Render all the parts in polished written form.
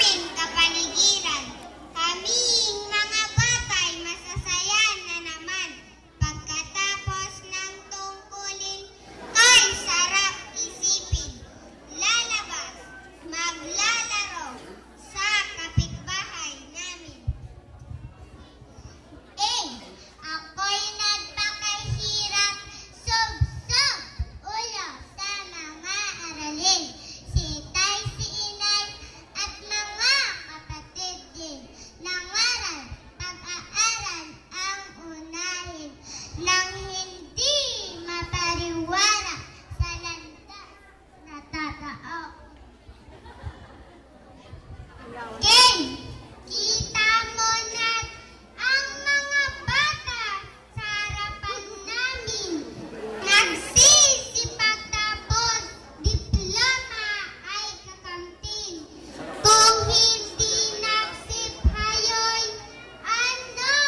aming kapaligiran. Kaming mga batay masasaya na naman. Pagkatapos ng tungkulin, kay sarap isipin. Lalabas, maglalaro sa kapitbahay namin. Ako'y nagpakahirap, sub-sub, ulo sa mga aralin. Si tay, si inay, at mga kapatid din. Nangaral, pag-aaral ang unahin. Nang hindi mapariwara sa landas na tatao. Kita mo na ang mga bata sa harapan namin. Nagsisipag tapos, diploma ay kakamtin. Kung hindi nagsiphayoy, ano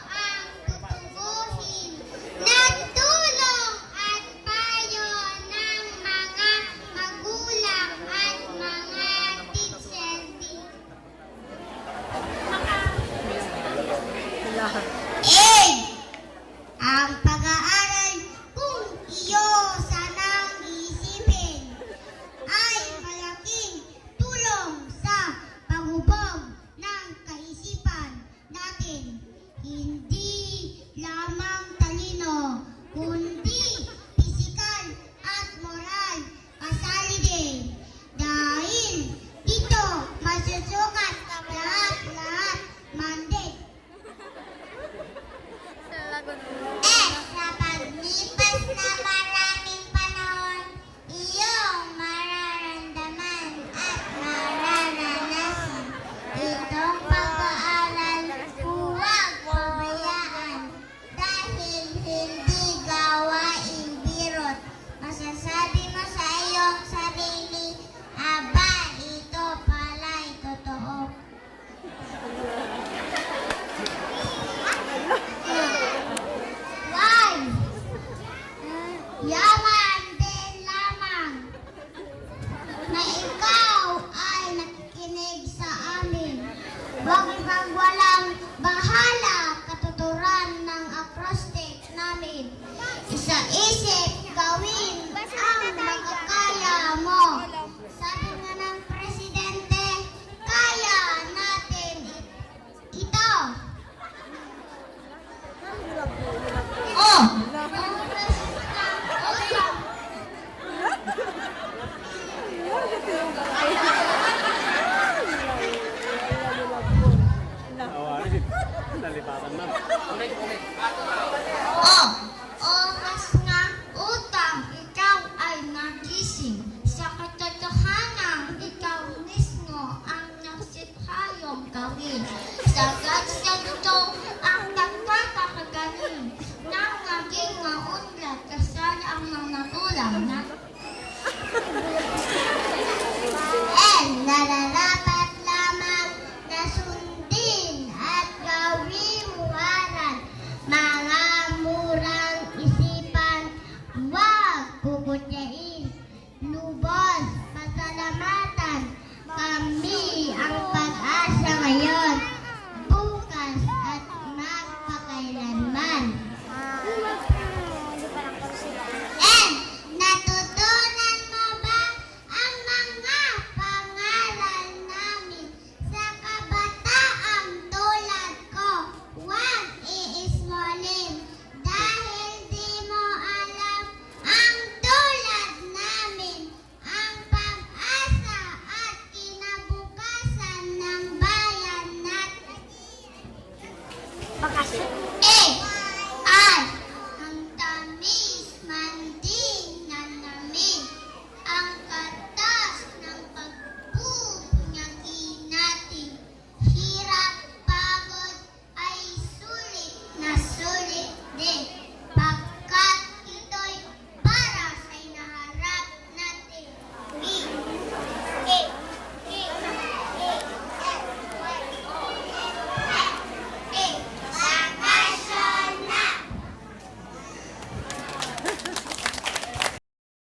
ang tutubuhin? Nagtulong at payo ng mga magulang at mga teacher din. Ang pag-aaral kung iyo sanang isipin ay malaking tulong sa paghubog ng kaisipan natin. Hindi lamang talino, kundi pisikal at moral kasali din. Dahil dito masusukat lahat-lahat mandate. Sa paglipas na maraming panahon, iyong mararamdaman at mararanasan. Itong pag-aaral, huwag pabayaan. Dahil hindi gawaing birot. Masasabi mo sa iyong sarili, aba, ito pala'y totoo. Yaman din lamang na ikaw ay nakikinig sa amin. Huwag kang walang bahala katuturan ng acrostic namin. Isa-isip gawin ang magkakasya.